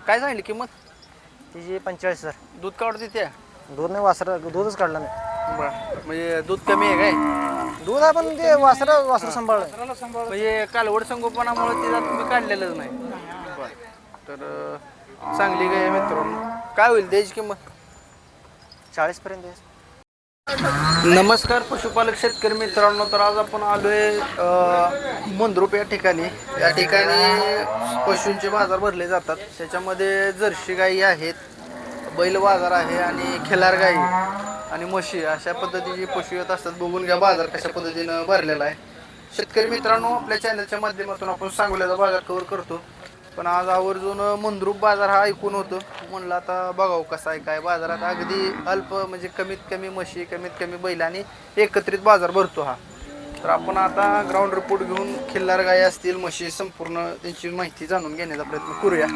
काय सांगितली किंमत? तिची 45,000. दूध काढत तिथे दूध नाही वासर दूधच काढलं नाही. बरं म्हणजे दूध कमी आहे काय? दूध आपण ते वासर सांभाळलं. म्हणजे कालवड संगोपनामुळे तिला तुम्ही काढलेलंच नाही. बरं तर चांगली गाय आहे मित्रांनो. काय होईल द्यायची किंमत? 40 पर्यंत आहे. नमस्कार पशुपालक शेतकरी मित्रांनो. तर आज आपण आलोय मंद्रुप या ठिकाणी. या ठिकाणी पशूंचे बाजार भरले जातात. त्याच्यामध्ये जर्सी गाई आहेत, बैल बाजार आहे आणि खिलार गाई आणि म्हशी अशा पद्धतीचे पशु येत असतात. बघून घ्या बाजार कशा पद्धतीनं भरलेला आहे. शेतकरी मित्रांनो, आपल्या चॅनलच्या माध्यमातून आपण सांगोल्याचा बाजार कव्हर करतो. पण आज आवर्जून मंद्रुप बाजार हा ऐकून होतो. म्हणलं आता बघावं कसा आहे काय. बाजारात अगदी अल्प म्हणजे कमीत कमी म्हशी, कमीत कमी बैल आणि एकत्रित बाजार भरतो हा. तर आपण आता ग्राउंड रिपोर्ट घेऊन खिल्लार गाई असतील, म्हशी, संपूर्ण त्यांची माहिती जाणून घेण्याचा प्रयत्न करूया.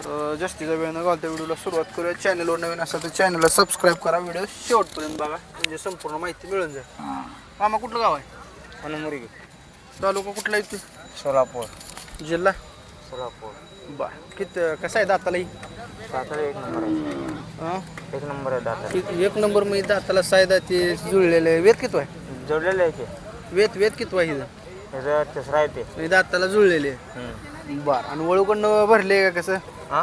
तर जास्तीचा वेळ न घालता व्हिडिओला सुरुवात करूया. चॅनलवर नवीन असेल तर चॅनलला सबस्क्राईब करा. व्हिडिओ शेवटपर्यंत बघा म्हणजे संपूर्ण माहिती मिळून जाईल. मामा कुठलं गाव आहे? वनमुरी. तालुका कुठला आहे? सोलापूर. जिल्हा सोलापूर. बरं कसं आहे दाताला? दाताला 1 नंबर आहे. हां 1 नंबर आहे दाताला. 1 नंबर मी दाताला सायदा ते जुळलेलं आहे. वेत किती आहे? जोडलेलं आहे ते. वेत किती आहे? त्याचा तिसरा आहे ते. मी दाताला जुळलेले आहे. बरं आणि वळूकडनं भरले का कसं? हां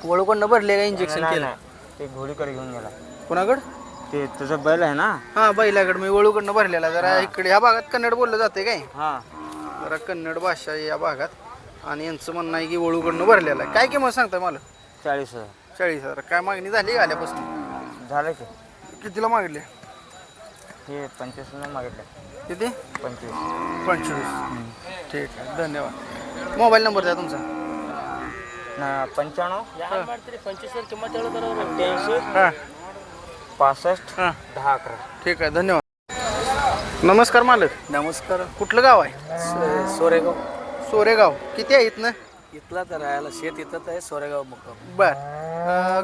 वळूकडनं भरले का इंजेक्शन केलं? ते घोडीकडे घेऊन गेला. कोणाकडं? ते तुझं बैल आहे ना? हां बैलाकडं मी वळूकडनं भरलेला. जरा इकडे ह्या भागात कन्नड बोललं जाते काय? हां जरा कन्नड भाषा या भागात. आणि यांचं म्हणणं आहे की वळूकडनं भरलेला आहे. काय किंमत सांगताय मला? 40,000. 40,000. काय मागणी झाली का आल्यापासून? झालं की. कितीला मागले? हे 25,000 मागितलं. किती? 25. 25. ठीक आहे, धन्यवाद. मोबाईल नंबर द्या तुमचा. 95 85 65 हां 10 11. ठीक आहे, धन्यवाद. नमस्कार मालक. नमस्कार. कुठलं गाव आहे? सोरेगाव. सोरेगाव. किती आहे इथनं? इथला तर राहायला शेत इथंच आहे. सोरेगाव मुक्काम. बर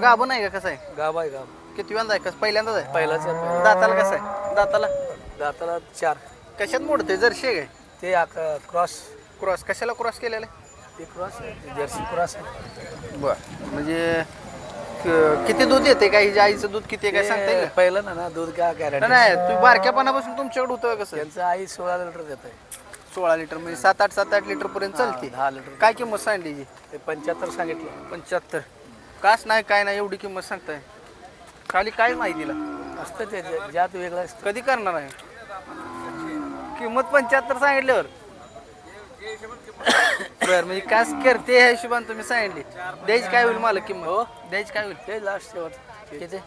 गाभण आहे का? कसं आहे? गाव आहे गाव. किती वेळा आहे? कसं पहिल्यांदाच आहे? पहिलाच आहे. दाताला कसं आहे? दाताला 4. कशात मोडते? जर्शी आहे काय? ते क्रॉस. क्रॉस कशाला क्रॉस केलेला आहे? ते क्रॉस आहे. जर्सी क्रॉस आहे. बर म्हणजे किती दूध येते काय? हिच्या आईचं दूध किती आहे काय सांगता येईल? पहिलं ना दूध काय गॅरंटी नाही तुम्ही बारक्यापणापासून तुमच्याकडे होतं कसं? त्यांचं आई 16 लिटर देत आहे. 16 लिटर म्हणजे 7-8 लिटर पर्यंत चालते. 10 लिटर. काय किंमत सांगली? ते 75 सांगितलं. 75. काच नाही काय नाही एवढी किंमत सांगताय? खाली काय माहितीला असतं ते ज्यात वेगळं असतं. कधी करणार आहे? किंमत 75 सांगितल्यावर बरं म्हणजे कास करते ह्या हिशोबाने तुम्ही सांगितली. द्यायची काय होईल मला किंमत? हो द्यायची काय होईल? ते लास्ट शेवट किती?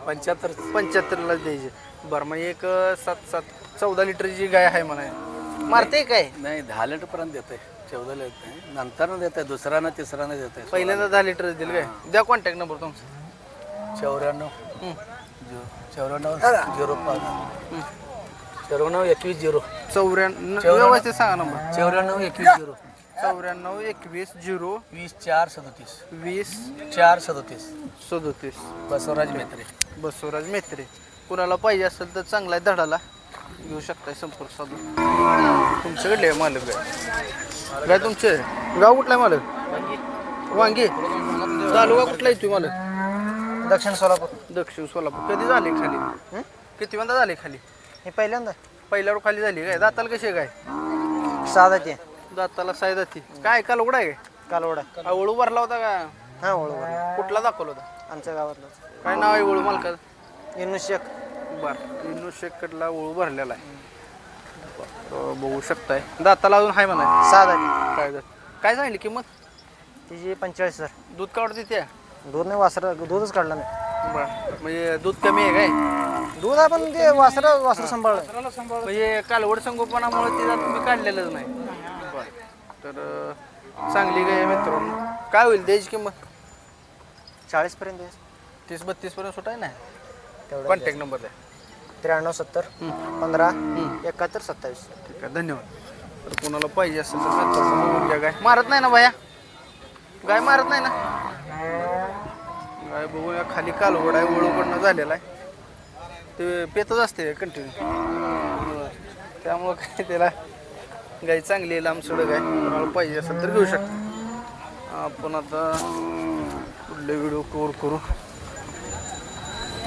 75. 75ला द्यायची. बरं मग एक 14 लिटरची जी गाय आहे म्हणा मारते काय? नाही 10 लिटर पर्यंत देत आहे. 14 लिटर नाही नंतर देत आहे. दुसऱ्यानं तिसऱ्यानं देत आहे. पहिल्यांदा 10 लिटर दिल काय? द्या कॉन्टॅक्ट नंबर तुमचा. 94 हं. 94 05 94 21 0 94 व्यवस्थित सांगा नंबर. 94 21 0 94 21 0 20 4 37 20 4 37 37. बसवराज मेत्रे. बसवराज मेत्रे. कुणाला पाहिजे असेल तर चांगला आहे धडाला घेऊ शकताय संपर्क साधून. तुमच्याकडले आहे मालक काय तुमचे गाव कुठला आहे मालक? वांगी. तालुका कुठला आहे तुम्ही मालक? दक्षिण सोलापूर. दक्षिण सोलापूर. कधी झाले खाली? किती वेळा झाले खाली? हे पहिल्यांदा पहिल्यावर खाली झाली काय? दाताला कशी आहे काय? साधा ते दाताला साय जाती. काय कालवडा आहे काय? कालवडा. वळू भरला होता का? हां ओळख कुठला दाखवला होता? आमच्या गावातलं. काय नाव आहे वळू मालकाचं? इनू शेख. बरं इनू शेकडला ओळू भरलेला आहे. बघू शकताय. दाताला अजून आहे म्हणा. साधा काय काय सांगितली किंमत? तिची 45,000. दूध काढते त्या? दूध नाही वासर दूधच काढलं नाही. बरं म्हणजे दूध कमी आहे काय? दूध आपण ते वासर सांभाळलं. म्हणजे कालवड संगोपनामुळे तिला तुम्ही काढलेलंच नाही. बरं तर चांगली गाय आहे मित्रांनो. काय होईल द्यायची किंमत? 40 पर्यंत आहे. 30-32 पर्यंत सुटाय नाही. तेवढं कॉन्टॅक्ट नंबर द्या. 93 70 15 71 27. ठीक आहे, धन्यवाद. तर कोणाला पाहिजे असेल तर संपर्क घ्या. गाय मारत नाही ना बाया? गाय मारत नाही ना? गाय बघूया खाली कालवड आहे, वळूकडनं झालेला आहे. ते पेतच असते कंटिन्यू. त्यामुळं काय त्याला गाय चांगली आहे, लांब सडक आहे. कोणाला पाहिजे असेल तर घेऊ शकता. आपण आता पुढले व्हिडिओ कव्हर करू.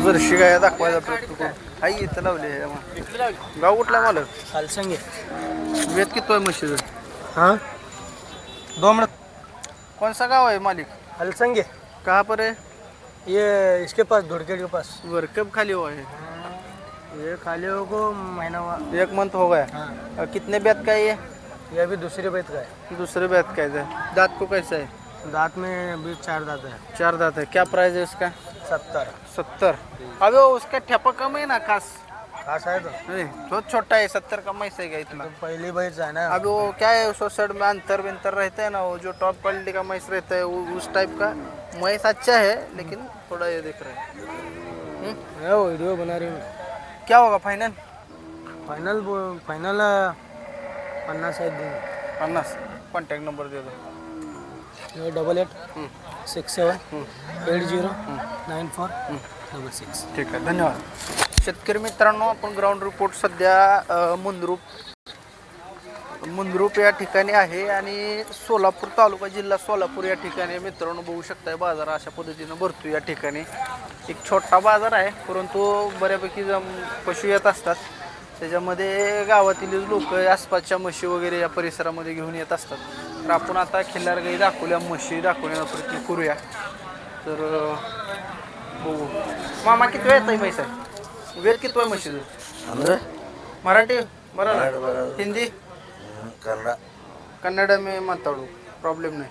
जर्शी गाय दाखवायचा प्रयत्न करू. आई इथं लावली आहे मग. गाव कुठला मालक? हलसंगे. वेद किती आहे म्हशीचं? हाँ 2 मिनट. कौन सा गाव आहे मालिक? हलसंगे. कहाँ पर है? ये इसके पास धुड़के के पास. वर कब खाली हुआ है? ये खाली हो को महीना हुआ. 1 मंथ हो गया. हाँ कितने बैत का है ये? ये अभी दूसरे बैत का है. दूसरे बैत का है. दांत को कैसा है? दांत में अभी 4 दांत है. 4 दांत है. क्या प्राइस है उसका? 70. अबे वो उसका ठेपा कम है ना खास. खास है तो बहुत छोटा है. 70 का मैस है क्या इतना? पहली बैच है ना. अभी वो क्या है उस साइड में अंतर विंतर रहता है ना, वो जो टॉप क्वालिटी का मैस रहता है उस टाइप का मैस अच्छा है, लेकिन थोड़ा ये दिख रहा है. मैं वो वीडियो बना रही हूँ. क्या होगा फाइनल? फाइनल 50 है दिन. 50. कॉन्टॅक्ट नंबर दे दो. 88 67 80 94 66. ठीक आहे, धन्यवाद. शेतकरी मित्रांनो, आपण ग्राउंड रिपोर्ट सध्या मुंद्रुप या ठिकाणी आहे आणि सोलापूर तालुका जिल्हा सोलापूर या ठिकाणी मित्रांनो बघू शकताय बाजार अशा पद्धतीनं भरतो. या ठिकाणी एक छोटा बाजार आहे, परंतु बऱ्यापैकी पशु येत असतात. त्याच्यामध्ये गावातील लोक आसपासच्या म्हशी वगैरे या परिसरामध्ये घेऊन येत असतात. तर आपण आता खिल्लार गाई दाखवल्या, म्हशी दाखवण्याचा प्रयत्न करूया. तर बघू. मामा किती वेळ येत पैसा? वेळ किती वेळ म्हशीचं? मराठी बरोबर. हिंदी कन्नड में माताडू प्रॉब्लेम नाही.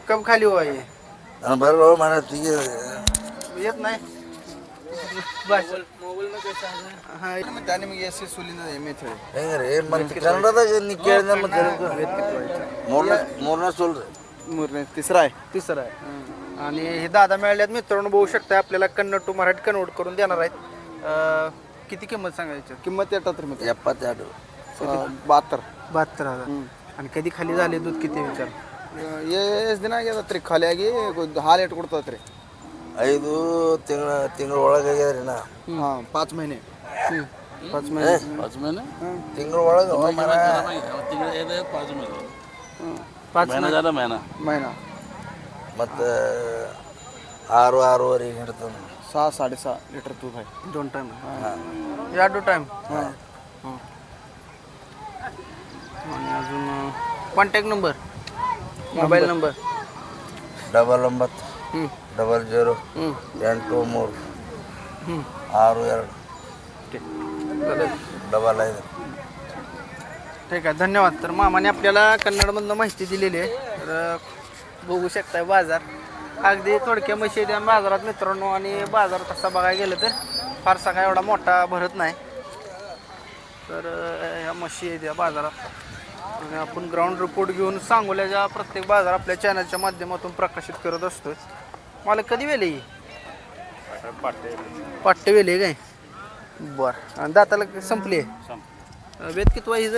कब खाली हुआ ये? बरोबर मला येत नाही. मोबाइल में कैसा है? हां त्याने मग एस एस सुलीनं मेथड ಹೆಂಗ್ರಿ ಮತ್ತೆ ಕನ್ನಡದಾಗ ನೀ ಕೇಳಿದ ಮತ್ತೆ ಮೂರನೇ ಸೋಲ್ರಿ. तिसरा आहे. आणि हे दादा मिळाल्यात मित्रांनो बघू शकता. आपल्याला कन्नड टू मराठी कन्वर्ट करून देणार आहेत. किती किंमत सांगायची? किंमत 72 72,000. आणि कधी खाली झाले दूध किती विचार? ಎಷ್ಟು ದಿನ ಆಗ್ಯದತ್ರಿ ಖಾಲಿಯಾಗಿ ಹಾಲು ಎಟ್ಟು ಕೊಡ್ತತ್ರಿ? 5 ತಿಂಗಳ ಒಳಗೆ ಆಗ್ಯದ್ರಿ ನಾ. ಹಾಂ 5 महिने. 5 महिने. 5 महीने. ತಿಂಗಳ ಒಳಗೆ 5 महीने. 5 महीना ज़्यादा महीना. महिना ಮತ್ತು 6-6.5 ಹಿಡ್ತಾನೆ. 6-6.5 लिटर दूध आहे. 2 टाइम. या 2 टाइम. आणि अजून कॉन्टॅक्ट नंबर, मोबाईल नंबर. 99 हं. 00 83 62 ठीक चालेल. 55. ठीक आहे, धन्यवाद. तर मामाने आपल्याला कन्नडमधनं माहिती दिलेली आहे. तर बघू शकताय बाजार अगदी थोडक्या म्हशी द्या बाजारात मित्रांनो. आणि बाजार तसा बघायला गेलं तर फारसा काय एवढा मोठा भरत नाही. तर ह्या म्हशी आहेत या बाजारात. आणि आपण ग्राउंड रिपोर्ट घेऊन सांगोल्याच्या प्रत्येक बाजार आपल्या चॅनलच्या माध्यमातून प्रकाशित करत असतोय. मला कधी वेले ही पाट्टे वेले काय? बरं. आणि दाताला संपली आहे. वेद किती वाईज?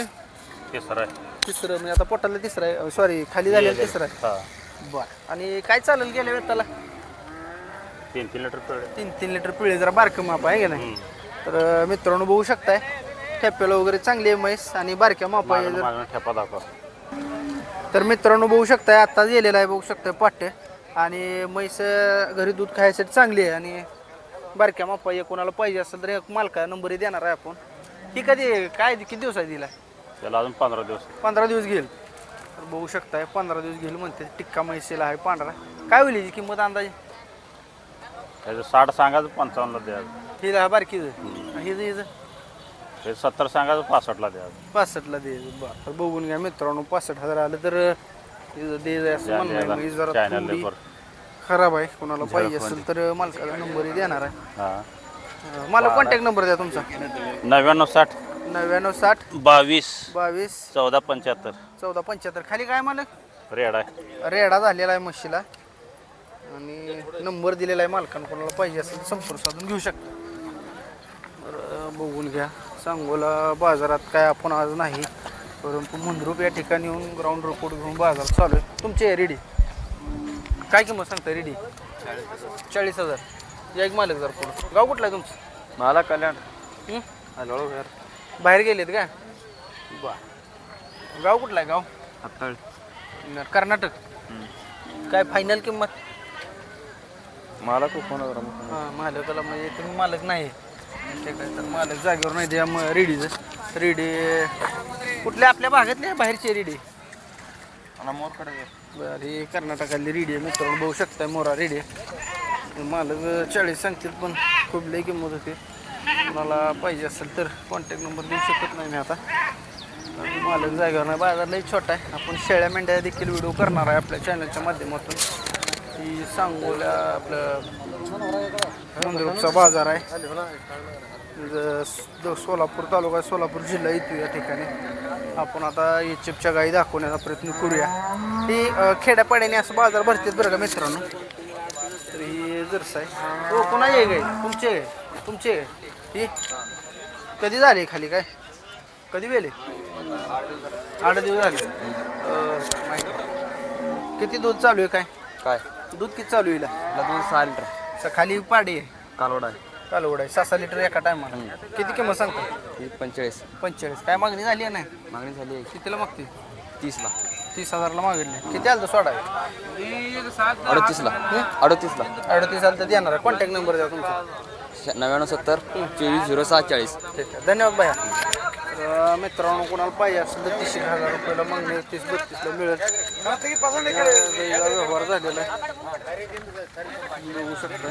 तिसरं म्हणजे आता पोटाला तिसरं आहे. सॉरी खाली झालेलं तिसरं आहे. बरं. आणि काय चालेल गेल्या वेताला? 3 लिटर पिळे. जरा बारकं माप आहे का नाही? तर मित्रांनो बघू शकताय ठेप्याला वगैरे चांगली आहे म्हैस आणि बारक्या माप आहे. तर मित्रांनो बघू शकताय आत्ताच गेलेला आहे. बघू शकताय पाट्टे. आणि म्हैस घरी दूध खायसाठी चांगली आहे आणि बारक्या मापा आहे. कोणाला पाहिजे असेल तर एक मालका नंबरही देणार आहे आपण. ही कधी काय किती दिवसात दिला? त्याला अजून 15 दिवस. 15 दिवस घेईल. तर बघू शकताय 15 दिवस घेईल म्हणते. टिक्का म्हैसेला आहे पांढरा. काय होईल याची किंमत अंदाजे? त्याचं 60 सांगायचं 55ला द्यायचं. हिला बारकीचं हिचं हिचं हे 70 सांगायचं 65ला द्यायचं. 65ला द्यायचं. बरं. तर बघून घ्या मित्रांनो. 65,000 आलं तर हिचं द्यायचं असं म्हणणं आहे. मग ही जरा चॅनल थोडी लेबर खराब आहे. कोणाला पाहिजे असेल तर मालकाचा नंबरही देणार आहे. हां. मला कॉन्टॅक्ट नंबर द्या तुमचा. 99 60 99 60 22 22 14 75. 14 75. खाली काय मालक? रेड आहे. रेडा झालेला आहे म्हशीला आणि नंबर दिलेला आहे मालकानं. कोणाला पाहिजे असेल तर संपर्क साधून घेऊ शकता. तर बघून घ्या. सांगोला बाजारात काय आपण आज नाही, परंतु मुंद्रुप या ठिकाणी येऊन ग्राउंड रिपोर्ट घेऊन बाजार चालू आहे. तुमचे रेडी काय किंमत सांगता? रेडी 40,000. या एक मालक जर पुढं. गाव कुठलं आहे तुमचं? मला कल्याण. हॅलो घर बाहेर गेलेत का? बरं. गाव कुठलं आहे? गाव हाताळी. कर्नाटक. काय फायनल किंमत? मला खूप फोन हां मालकाला म्हणजे तुम्ही मालक नाही. ठीक आहे तर मालक जागेवर नाही द्या मग रेडीचं रेडी कुठल्या आपल्या भागातले बाहेरचे रेडी? बरं ही कर्नाटकातली रेडी आहे मित्रांनो बघू शकताय मोरा रेडी आहे. मालक 40 सांगतील पण खूप लई किंमत होती. मला पाहिजे असेल तर कॉन्टॅक्ट नंबर देऊ शकत नाही मी आता. मालक जागेवर नाही बाजार लई छोटा आहे. आपण शेळ्या मेंढ्या देखील व्हिडिओ करणार आहे आपल्या चॅनलच्या माध्यमातून. ही सांगोल्या आपलं मंगरुळचा बाजार आहे. सोलापूर तालुका सोलापूर जिल्हा येतो या ठिकाणी. आपण आता चिपच्या गाई दाखवण्याचा प्रयत्न करूया. ही खेड्यापाड्याने असं बाजार भरतात बरं का मित्रांनो. तर ही जर्स आहे. हो कोणा आहे गाई? तुमचे ही कधी झाली खाली काय? कधी वेले? 8 दिवस झाले. किती दूध चालू आहे काय? काय दूध किती चालू आहे? दूध 6 लिटर खाली पाडी आहे कालवड आहे कालवड आहे 6 लिटर एका टायमाला. किती किंमत सांगतो? 45 काय मागणी झाली आहे नाही? मागणी झाली कितीला मागते? 30 ला 30,000ला मागितले. किती आलं तर सोडा? 38 ला 38 आलं तर देणार आहे. कॉन्टॅक्ट नंबर द्या तुमचा. 9970 240740. ठीक आहे धन्यवाद भैया. तर मित्रांनो कोणाला पाहिजे असेल तर 30,000 रुपयाला मागणी 30-32ला मिळेल. गाईला व्यवहार झालेला आहे बघू शकता.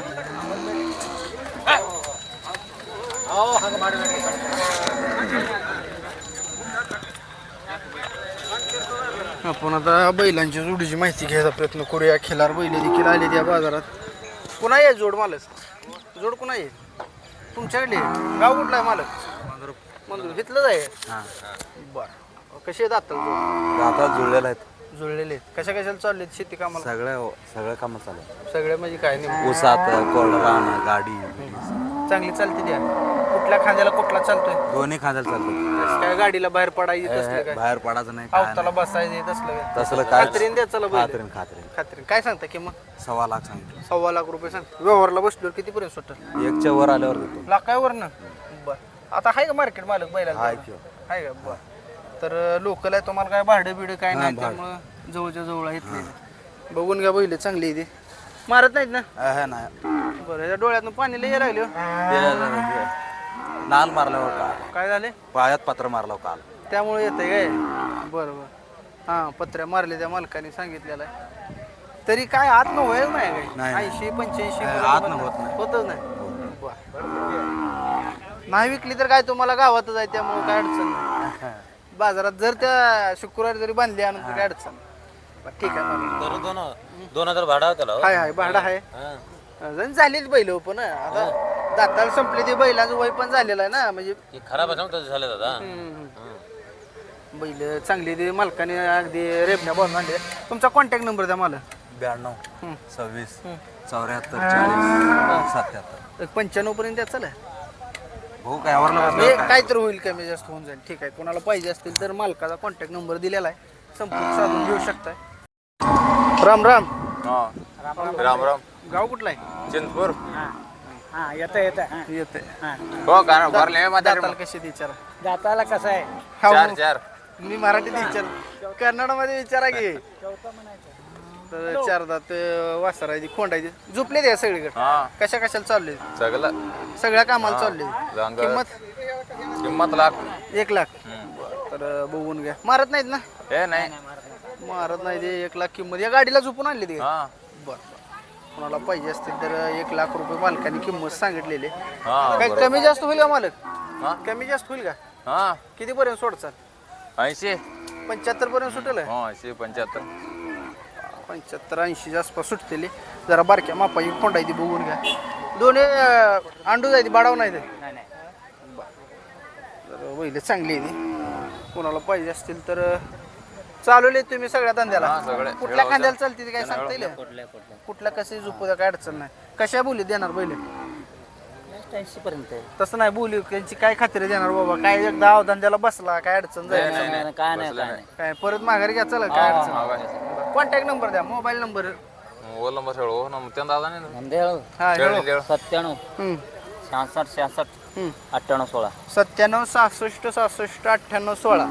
आपण आता बैलांच्या जोडीची माहिती घ्यायचा प्रयत्न करूया. खिलार बैल देखील आले त्या बाजारात. पुन्हा आहे जोड मालक? जोड कुणा आहे तुमच्याकडे? गाव कुठला आहे मालक? मंदूर घेतलंच आहे. बरं कसे आहेत आता जोड? आता जुळलेला आहेत जुळलेले आहेत. कशाला चालले शेती कामाला? सगळं कामं चालू आहे. सगळे म्हणजे काय नाही ऊसात कोलरान गाडी चांगली चालते द्या. कुठल्या खांद्याला कुठला चालतोय? दोन्ही खांद्याला चालतो. काय गाडीला बाहेर पडायचं असलं काय? बाहेर पडायचं नाही काय आवताला बसायचं येत असलं काय? तसलं काय खात्रीन द्या चला बैल. खात्रीन खात्रीन काय सांगता किंमत? 1.25 लाख सांगितलं. 1.25 लाख रुपये सांगता. व्यवहारला बसलो कितीपर्यंत सुटत? 1च्या वर आल्यावर देतो. लाखावर ना. बरं आता आहे का मार्केट मालक बैलाला? आहे की. आहे का? बरं तर लोकल आहे तुम्हाला काय भाडं बिडं काय नाही त्यामुळं जवळच्या जवळ आहेत नाही. बघून घ्या बैल चांगली आहे ती. मारत नाहीत ना? नाही बरं या डोळ्यातून पाणी लय राहिले. नाल मारल्यावर काल काय झाले? पायात पत्र मारलं काल त्यामुळे येतंय काय? बरं बरं हां पत्र्या मारले त्या मालकाने सांगितलेलं आहे. तरी काय आत न होईल नाही काय? नाही. 80-85 आत न होत नाही. होतच नाही. बरं नाही विकली तर काय तुम्हाला गावातच आहे त्यामुळे काय अडचण नाही. बाजारात जर त्या शुक्रवारी जरी बांधली आणून तर काय अडचण नाही. बरं, ठीक आहे मग 2000 भाडा होता. हाय भाडं आहे. जण झालेली बैल पण आता दाताला संपले ते बैलाचं वय पण झालेलं आहे ना म्हणजे खराब झालं दादा. बैल चांगली ते मालकाने अगदी रेबण्या बनवून आणले. तुमचा कॉन्टॅक्ट नंबर द्या मला. 92 26 74 40 77. 95 पर्यंत द्या चला. भाऊ काय आवरला हे काय तर होईल कमी जास्त होऊन जाईल. ठीक आहे कोणाला पाहिजे असतील तर मालकाचा कॉन्टॅक्ट नंबर दिलेला आहे संपर्क साधून घेऊ शकताय. राम राम. राम राम. गाव कुठला आहे? चिंचपूर. येते हो का भरले दाताला कशी विचारा? दाताला कसं आहे? चार चार. मी मराठीत विचार कन्नडमध्ये विचारा की. तर 4 दात वासरायची खोंडायची झोपले द्या सगळीकडे. हा कशा कशाला चालले? सगळ्या कामाला चालले. किंमत लाख 1 लाख. तर बघून घ्या. मारत नाहीत ना? हे नाही. मारत नाही ते 1 लाख किंमत. या गाडीला झोपून आणली ते? हा बरं कोणाला पाहिजे असतील तर 1 लाख रुपये मालकाने किंमत सांगितलेली. हा काही कमी जास्त होईल का मालक? हा? कमी जास्त होईल का? हा किती पर्यंत सोडचाल? 80. 75 पर्यंत सुटेल? 80 75. 75-80 आसपास सुटतेली. जरा बारक्या मापाची खोंडायची बघून घ्या. दोन्ही अंडू जायची बाडाव नाही ते. तर बैल चांगली आहे ती. कोणाला पाहिजे असतील तर चालवले तुम्ही सगळ्या धंद्याला? सगळे. कुठल्या खांद्याला चालते ते काय सांगता येईल? कुठल्या कसे झोपू द्या काय अडचण नाही. कशा बोली देणार बैल? 80 पर्यंत आहे. तसं नाही बोली त्यांची काय खात्री देणार बाबा? काय एकदा धंद्याला बसला काय अडचण जाईल? काय नाही काय परत माघारी घ्या चला काय अडचण. कॉन्टॅक्ट नंबर द्या मोबाईल नंबर. मोबाईल नंबर ಹೇಳು ನಮ್ಮ ತಂದ ಅದಾನೆ नंदेळ हा ಹೇಳು 97 हम्म. 66 हम्म. 98 16. 97 66 66 98 16.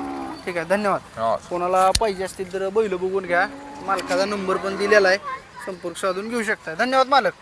ठीक आहे धन्यवाद. कोणाला पाहिजे असतील तर बैल बघून घ्या. मालकाचा नंबर पण दिलेला आहे, संपर्क साधून घेऊ शकता. धन्यवाद मालक.